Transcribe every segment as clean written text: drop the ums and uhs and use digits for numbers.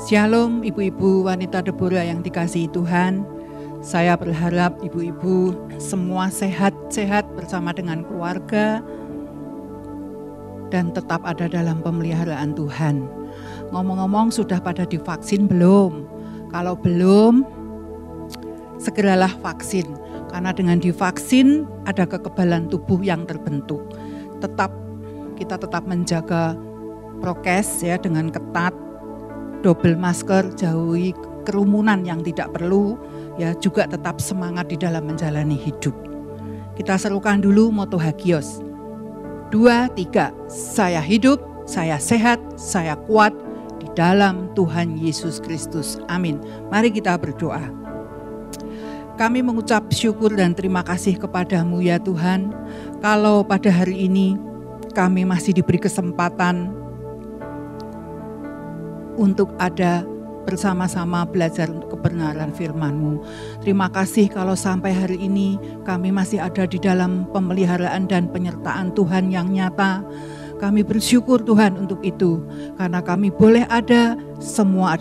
Shalom ibu-ibu wanita Deborah yang dikasihi Tuhan. Saya berharap ibu-ibu semua sehat-sehat bersama dengan keluarga dan tetap ada dalam pemeliharaan Tuhan. Ngomong-ngomong, sudah pada divaksin belum? Kalau belum, segeralah vaksin. Karena dengan divaksin ada kekebalan tubuh yang terbentuk. Kita tetap menjaga prokes ya dengan ketat. Double masker, jauhi kerumunan yang tidak perlu, ya juga tetap semangat di dalam menjalani hidup. Kita serukan dulu moto Hagios. 2, 3, saya hidup, saya sehat, saya kuat di dalam Tuhan Yesus Kristus. Amin. Mari kita berdoa. Kami mengucap syukur dan terima kasih kepadamu ya Tuhan. Kalau pada hari ini kami masih diberi kesempatan untuk ada bersama-sama belajar untuk kebenaran firman-Mu. Terima kasih kalau sampai hari ini kami masih ada di dalam pemeliharaan dan penyertaan Tuhan yang nyata. Kami bersyukur Tuhan untuk itu, karena kami boleh ada, semua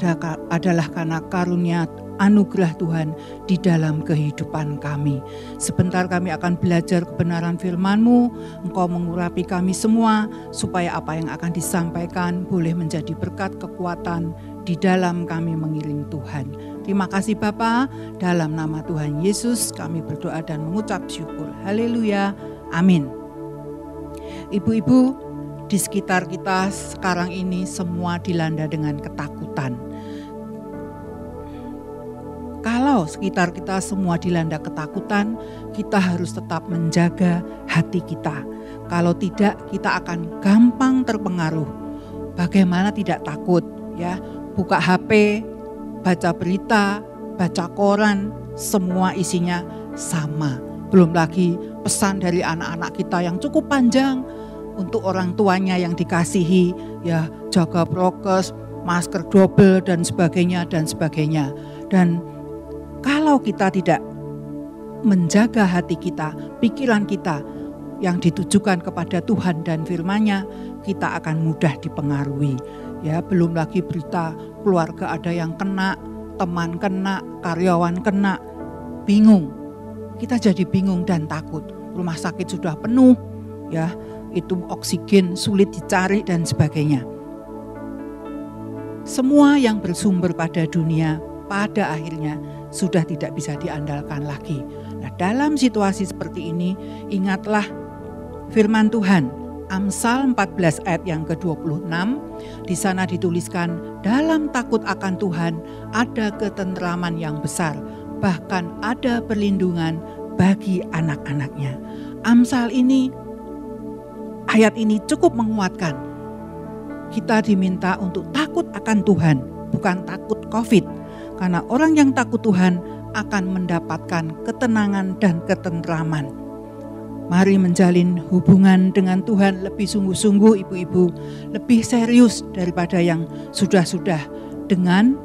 adalah karena karunia anugerah Tuhan di dalam kehidupan kami. Sebentar kami akan belajar kebenaran firman-Mu, Engkau mengurapi kami semua, supaya apa yang akan disampaikan boleh menjadi berkat kekuatan di dalam kami mengiring Tuhan. Terima kasih Bapa, dalam nama Tuhan Yesus kami berdoa dan mengucap syukur. Haleluya, amin. Ibu-ibu, di sekitar kita sekarang ini semua dilanda dengan ketakutan. Kalau sekitar kita semua dilanda ketakutan, kita harus tetap menjaga hati kita. Kalau tidak, kita akan gampang terpengaruh. Bagaimana tidak takut? Ya, buka HP, baca berita, baca koran, semua isinya sama. Belum lagi pesan dari anak-anak kita yang cukup panjang untuk orang tuanya yang dikasihi, ya jaga prokes, masker double dan sebagainya dan sebagainya. Dan kalau kita tidak menjaga hati kita, pikiran kita yang ditujukan kepada Tuhan dan firman-Nya, kita akan mudah dipengaruhi. Ya, belum lagi berita keluarga ada yang kena, teman kena, karyawan kena, bingung. Kita jadi bingung dan takut. Rumah sakit sudah penuh, ya, itu oksigen sulit dicari dan sebagainya. Semua yang bersumber pada dunia pada akhirnya sudah tidak bisa diandalkan lagi. Nah, dalam situasi seperti ini, ingatlah firman Tuhan, Amsal 14 ayat yang ke-26, di sana dituliskan, dalam takut akan Tuhan ada ketentraman yang besar, bahkan ada perlindungan bagi anak-anaknya. Amsal ini, ayat ini cukup menguatkan. Kita diminta untuk takut akan Tuhan, bukan takut COVID. Karena orang yang takut Tuhan akan mendapatkan ketenangan dan ketentraman. Mari menjalin hubungan dengan Tuhan lebih sungguh-sungguh ibu-ibu, lebih serius daripada yang sudah-sudah, dengan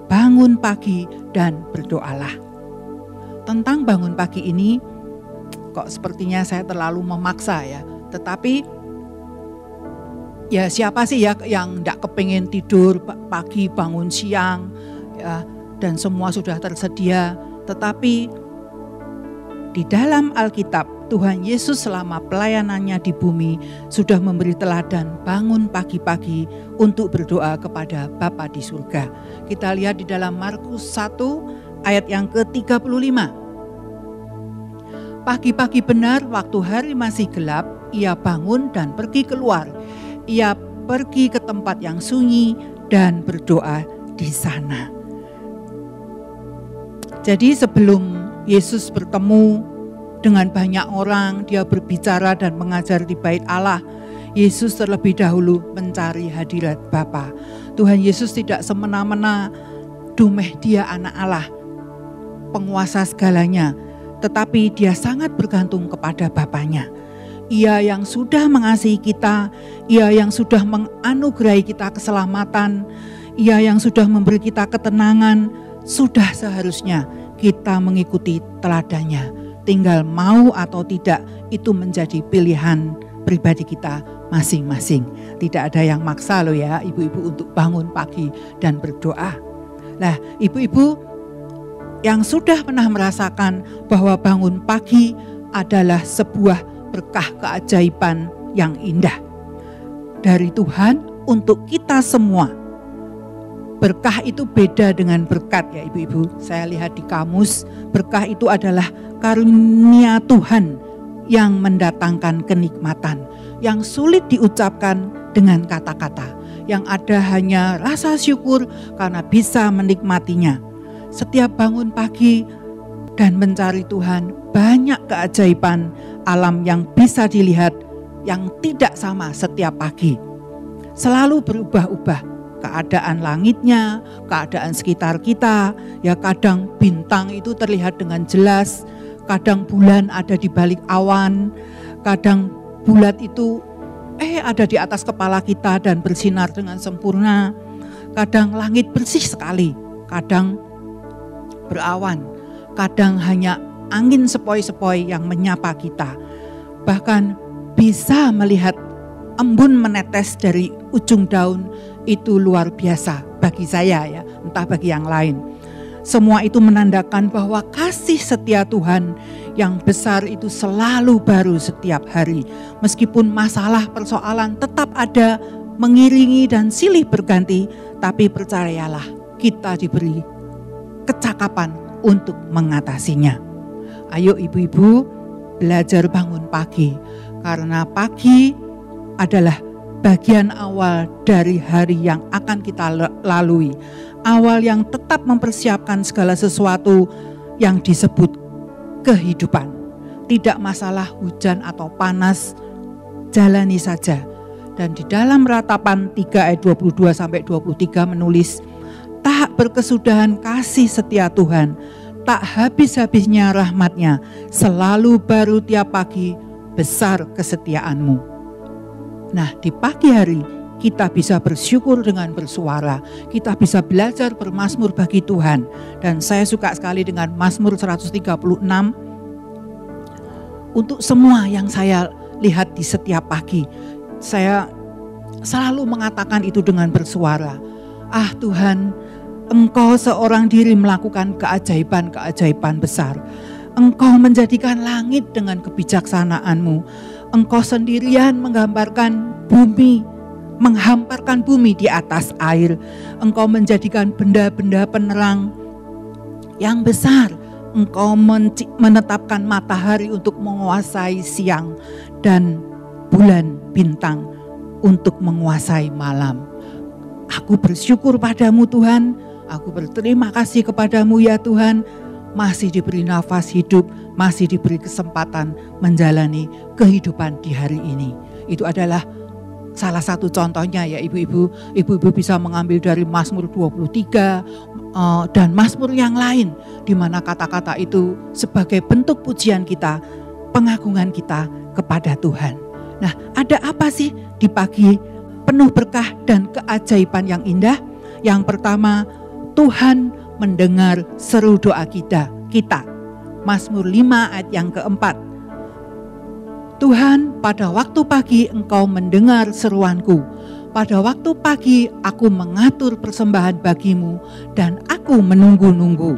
bangun pagi dan berdoalah. Tentang bangun pagi ini, kok sepertinya saya terlalu memaksa ya, tetapi ya siapa sih ya yang tidak kepingin tidur pagi bangun siang, ya, dan semua sudah tersedia. Tetapi di dalam Alkitab, Tuhan Yesus selama pelayanannya di bumi sudah memberi teladan bangun pagi-pagi untuk berdoa kepada Bapa di surga. Kita lihat di dalam Markus 1 ayat yang ke-35. Pagi-pagi benar waktu hari masih gelap, ia bangun dan pergi keluar. Ia pergi ke tempat yang sunyi dan berdoa di sana. Jadi sebelum Yesus bertemu dengan banyak orang, dia berbicara dan mengajar di bait Allah, Yesus terlebih dahulu mencari hadirat Bapa. Tuhan Yesus tidak semena-mena, dumeh dia anak Allah, penguasa segalanya, tetapi dia sangat bergantung kepada Bapanya. Ia yang sudah mengasihi kita, Ia yang sudah menganugerahi kita keselamatan, Ia yang sudah memberi kita ketenangan, sudah seharusnya kita mengikuti teladannya. Tinggal mau atau tidak, itu menjadi pilihan pribadi kita masing-masing. tidak ada yang maksa loh ya ibu-ibu untuk bangun pagi dan berdoa. Nah, ibu-ibu yang sudah pernah merasakan bahwa bangun pagi adalah sebuah berkah keajaiban yang indah dari Tuhan untuk kita semua. Berkah itu beda dengan berkat ya ibu-ibu. Saya lihat di kamus, berkah itu adalah karunia Tuhan yang mendatangkan kenikmatan, yang sulit diucapkan dengan kata-kata, yang ada hanya rasa syukur karena bisa menikmatinya. Setiap bangun pagi dan mencari Tuhan, banyak keajaiban alam yang bisa dilihat yang tidak sama setiap pagi. Selalu berubah-ubah. Keadaan langitnya, keadaan sekitar kita, ya kadang bintang itu terlihat dengan jelas, kadang bulan ada di balik awan, kadang bulat itu ada di atas kepala kita dan bersinar dengan sempurna, kadang langit bersih sekali, kadang berawan, kadang hanya angin sepoi-sepoi yang menyapa kita, bahkan bisa melihat embun menetes dari ujung daun. Itu luar biasa bagi saya ya, entah bagi yang lain. Semua itu menandakan bahwa kasih setia Tuhan yang besar itu selalu baru setiap hari. Meskipun masalah persoalan tetap ada, mengiringi dan silih berganti, tapi percayalah kita diberi kecakapan untuk mengatasinya. Ayo ibu-ibu belajar bangun pagi, karena pagi adalah bagian awal dari hari yang akan kita lalui. Awal yang tetap mempersiapkan segala sesuatu yang disebut kehidupan. Tidak masalah hujan atau panas, jalani saja. Dan di dalam Ratapan 3 ayat 22-23 menulis, tak berkesudahan kasih setia Tuhan, tak habis-habisnya rahmat-Nya, selalu baru tiap pagi, besar kesetiaanmu. Nah, di pagi hari kita bisa bersyukur dengan bersuara. Kita bisa belajar bermazmur bagi Tuhan. Dan saya suka sekali dengan Mazmur 136. Untuk semua yang saya lihat di setiap pagi, saya selalu mengatakan itu dengan bersuara. Ah Tuhan, Engkau seorang diri melakukan keajaiban-keajaiban besar. Engkau menjadikan langit dengan kebijaksanaan-Mu. Engkau sendirian menggambarkan bumi, menghamparkan bumi di atas air. Engkau menjadikan benda-benda penerang yang besar. Engkau menetapkan matahari untuk menguasai siang dan bulan bintang untuk menguasai malam. Aku bersyukur padamu Tuhan. Aku berterima kasih kepadamu ya Tuhan. Masih diberi nafas hidup, masih diberi kesempatan menjalani kehidupan di hari ini. Itu adalah salah satu contohnya ya ibu-ibu. Ibu-ibu bisa mengambil dari Mazmur 23 dan Mazmur yang lain, di mana kata-kata itu sebagai bentuk pujian kita, pengagungan kita kepada Tuhan. Nah, ada apa sih di pagi penuh berkah dan keajaiban yang indah? Yang pertama, Tuhan mendengar seru doa kita. Mazmur 5 ayat yang keempat. Tuhan, pada waktu pagi Engkau mendengar seruanku. Pada waktu pagi aku mengatur persembahan bagimu dan aku menunggu-nunggu.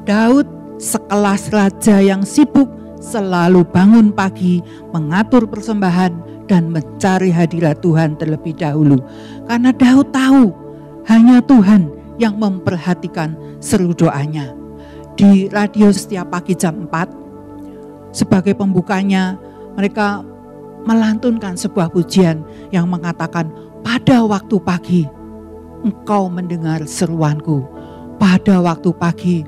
Daud, sekelas raja yang sibuk, selalu bangun pagi, mengatur persembahan dan mencari hadirat Tuhan terlebih dahulu. Karena Daud tahu hanya Tuhan yang memperhatikan seru doanya. Di radio setiap pagi jam 4, sebagai pembukanya, mereka melantunkan sebuah pujian yang mengatakan, pada waktu pagi Engkau mendengar seruanku. Pada waktu pagi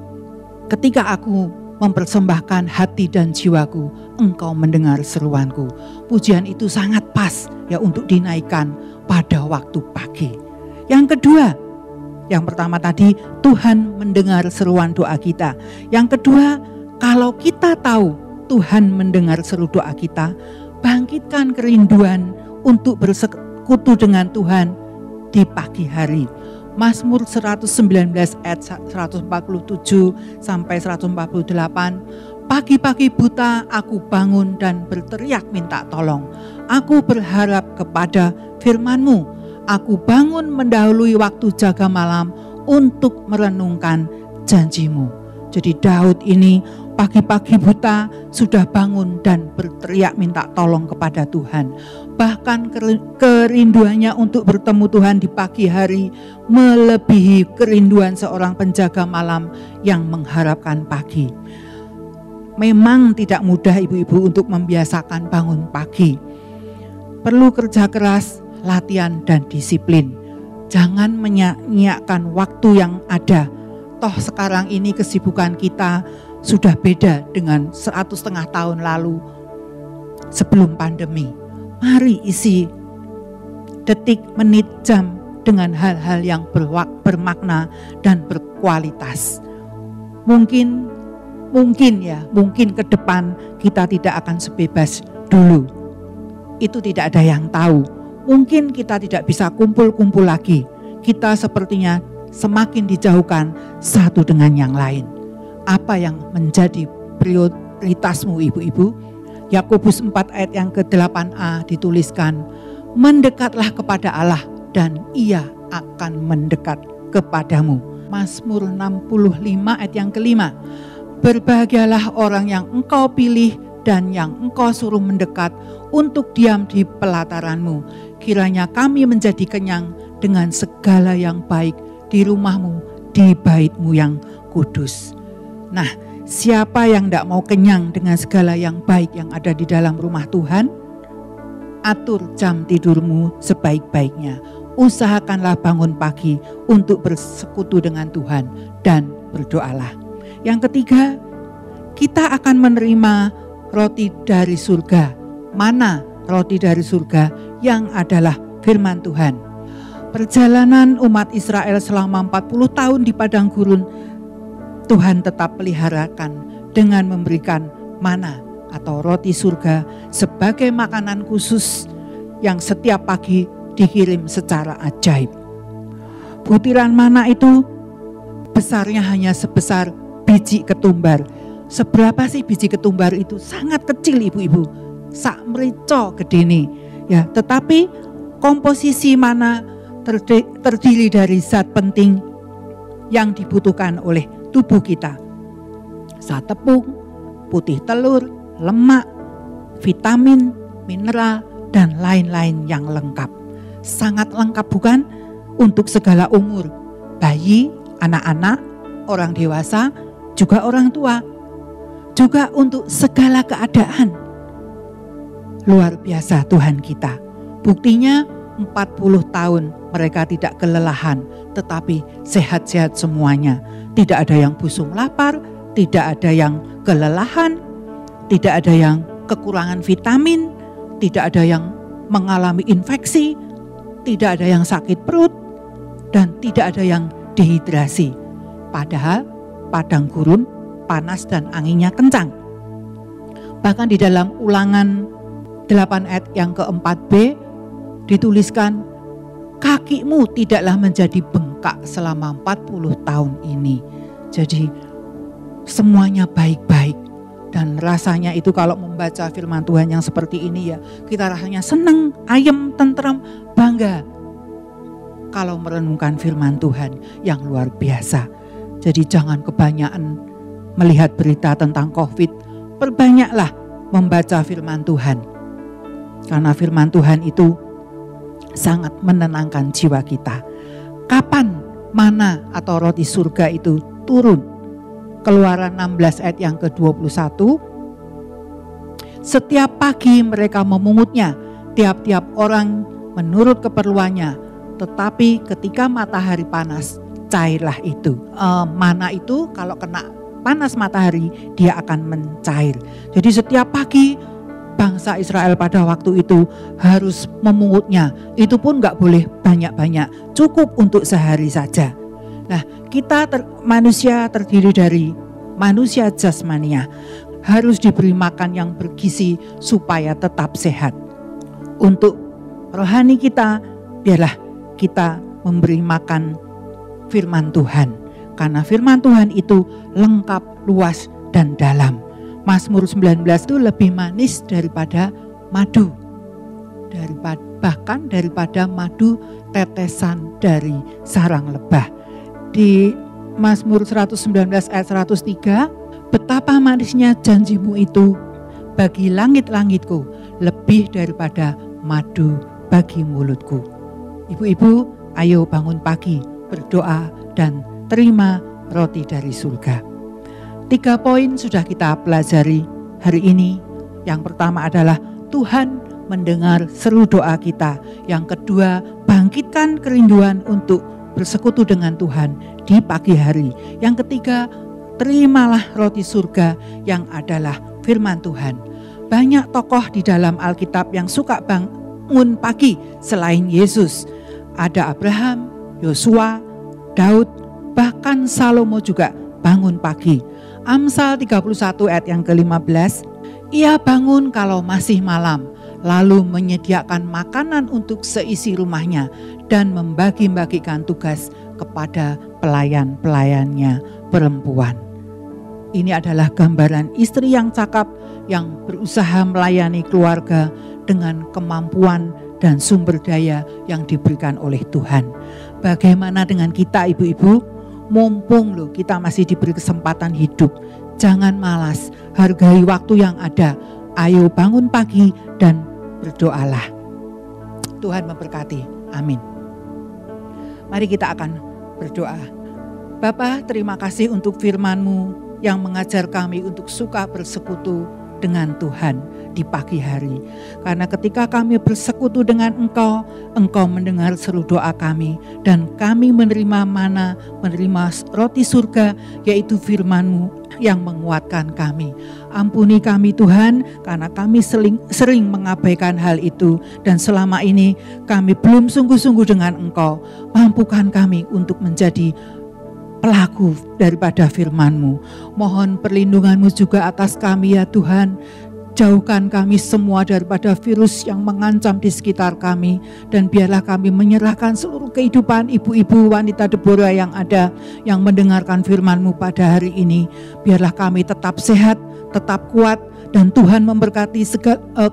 ketika aku mempersembahkan hati dan jiwaku, Engkau mendengar seruanku. Pujian itu sangat pas ya untuk dinaikkan pada waktu pagi. Yang kedua, yang pertama tadi Tuhan mendengar seruan doa kita. Yang kedua, kalau kita tahu Tuhan mendengar seru doa kita, bangkitkan kerinduan untuk bersekutu dengan Tuhan di pagi hari. Mazmur 119 ayat 147 sampai 148. Pagi-pagi buta aku bangun dan berteriak minta tolong. Aku berharap kepada firman-Mu. Aku bangun mendahului waktu jaga malam untuk merenungkan janji-Mu. Jadi Daud ini pagi-pagi buta sudah bangun dan berteriak minta tolong kepada Tuhan. Bahkan kerinduannya untuk bertemu Tuhan di pagi hari melebihi kerinduan seorang penjaga malam yang mengharapkan pagi. Memang tidak mudah ibu-ibu untuk membiasakan bangun pagi. Perlu kerja keras, latihan dan disiplin. Jangan menyia-nyiakan waktu yang ada. Toh sekarang ini kesibukan kita sudah beda dengan 1,5 tahun lalu sebelum pandemi. Mari isi detik, menit, jam dengan hal-hal yang bermakna dan berkualitas. Mungkin ke depan kita tidak akan sebebas dulu. Itu tidak ada yang tahu. Mungkin kita tidak bisa kumpul-kumpul lagi. Kita sepertinya semakin dijauhkan satu dengan yang lain. Apa yang menjadi prioritasmu ibu-ibu? Yakobus 4 ayat yang ke-8a dituliskan, mendekatlah kepada Allah dan Ia akan mendekat kepadamu. Mazmur 65 ayat yang ke-5, berbahagialah orang yang engkau pilih dan yang engkau suruh mendekat untuk diam di pelataranmu. Kiranya kami menjadi kenyang dengan segala yang baik di rumahmu, di baitmu yang kudus. Nah, siapa yang tidak mau kenyang dengan segala yang baik yang ada di dalam rumah Tuhan? Atur jam tidurmu sebaik-baiknya. Usahakanlah bangun pagi untuk bersekutu dengan Tuhan dan berdoalah. Yang ketiga, kita akan menerima roti dari surga. Mana roti dari surga? Yang adalah firman Tuhan. Perjalanan umat Israel selama 40 tahun di padang gurun, Tuhan tetap peliharakan dengan memberikan mana atau roti surga sebagai makanan khusus yang setiap pagi dikirim secara ajaib. Butiran mana itu besarnya hanya sebesar biji ketumbar. Seberapa sih biji ketumbar itu? Sangat kecil ibu-ibu, sak merico gedene. Ya, tetapi komposisi mana terdiri dari zat penting yang dibutuhkan oleh tubuh kita. Zat tepung, putih telur, lemak, vitamin, mineral, dan lain-lain yang lengkap. Sangat lengkap bukan? Untuk segala umur, bayi, anak-anak, orang dewasa, juga orang tua. Juga untuk segala keadaan. Luar biasa Tuhan kita. Buktinya 40 tahun mereka tidak kelelahan, tetapi sehat-sehat semuanya. Tidak ada yang busung lapar, tidak ada yang kelelahan, tidak ada yang kekurangan vitamin, tidak ada yang mengalami infeksi, tidak ada yang sakit perut, dan tidak ada yang dehidrasi. Padahal padang gurun panas dan anginnya kencang. Bahkan di dalam Ulangan 8 ayat yang ke-4b dituliskan, kakimu tidaklah menjadi bengkak selama 40 tahun ini. Jadi semuanya baik-baik. Dan rasanya itu kalau membaca firman Tuhan yang seperti ini ya, kita rasanya senang, ayem, tentram, bangga. Kalau merenungkan firman Tuhan yang luar biasa. Jadi jangan kebanyakan melihat berita tentang COVID. Perbanyaklah membaca firman Tuhan. Karena firman Tuhan itu sangat menenangkan jiwa kita. Kapan mana atau roti surga itu turun? Keluaran 16 ayat yang ke-21. Setiap pagi mereka memungutnya, tiap-tiap orang menurut keperluannya. Tetapi ketika matahari panas, cairlah itu. Mana itu kalau kena panas matahari, dia akan mencair. Jadi setiap pagi bangsa Israel pada waktu itu harus memungutnya. Itu pun gak boleh banyak-banyak, cukup untuk sehari saja. Nah, kita manusia terdiri dari manusia jasmania, harus diberi makan yang bergizi supaya tetap sehat. Untuk rohani kita, biarlah kita memberi makan firman Tuhan. Karena firman Tuhan itu lengkap, luas, dan dalam. Mazmur 19 itu lebih manis daripada madu. bahkan daripada madu tetesan dari sarang lebah. Di Mazmur 119 ayat 103, betapa manisnya janjimu itu bagi langit-langitku, lebih daripada madu bagi mulutku. Ibu-ibu, ayo bangun pagi, berdoa dan terima roti dari surga. 3 poin sudah kita pelajari hari ini. Yang pertama adalah Tuhan mendengar seru doa kita. Yang kedua, bangkitkan kerinduan untuk bersekutu dengan Tuhan di pagi hari. Yang ketiga, terimalah roti surga yang adalah firman Tuhan. Banyak tokoh di dalam Alkitab yang suka bangun pagi selain Yesus. Ada Abraham, Yosua, Daud, bahkan Salomo juga bangun pagi. Amsal 31 ayat yang ke-15, ia bangun kalau masih malam, lalu menyediakan makanan untuk seisi rumahnya dan membagi-bagikan tugas kepada pelayan-pelayannya perempuan. Ini adalah gambaran istri yang cakap yang berusaha melayani keluarga dengan kemampuan dan sumber daya yang diberikan oleh Tuhan. Bagaimana dengan kita, ibu-ibu? Mumpung loh kita masih diberi kesempatan hidup, jangan malas, hargai waktu yang ada. Ayo bangun pagi dan berdoalah. Tuhan memberkati. Amin. Mari kita akan berdoa. Bapa, terima kasih untuk firman-Mu yang mengajar kami untuk suka bersekutu dengan Tuhan di pagi hari. Karena ketika kami bersekutu dengan Engkau, Engkau mendengar seru doa kami, dan kami menerima mana, menerima roti surga, yaitu firman-Mu yang menguatkan kami. Ampuni kami Tuhan, karena kami sering mengabaikan hal itu, dan selama ini kami belum sungguh-sungguh dengan Engkau. Mampukan kami untuk menjadi pelaku daripada firman-Mu. Mohon perlindungan-Mu juga atas kami ya Tuhan. Jauhkan kami semua daripada virus yang mengancam di sekitar kami. Dan biarlah kami menyerahkan seluruh kehidupan ibu-ibu wanita Deborah yang ada, yang mendengarkan firman-Mu pada hari ini. Biarlah kami tetap sehat, tetap kuat, dan Tuhan memberkati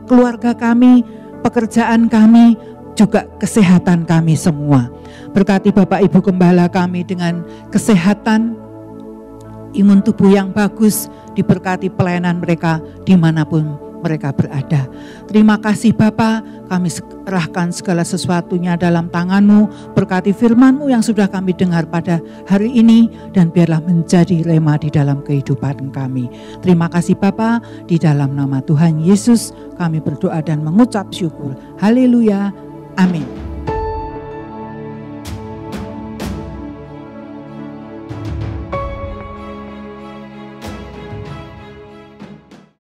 keluarga kami, pekerjaan kami, juga kesehatan kami semua. Berkati Bapak Ibu Gembala kami dengan kesehatan, imun tubuh yang bagus, diberkati pelayanan mereka dimanapun mereka berada. Terima kasih Bapa, kami serahkan segala sesuatunya dalam tangan-Mu. Berkati firman-Mu yang sudah kami dengar pada hari ini, dan biarlah menjadi rema di dalam kehidupan kami. Terima kasih Bapa, di dalam nama Tuhan Yesus kami berdoa dan mengucap syukur. Haleluya, amin.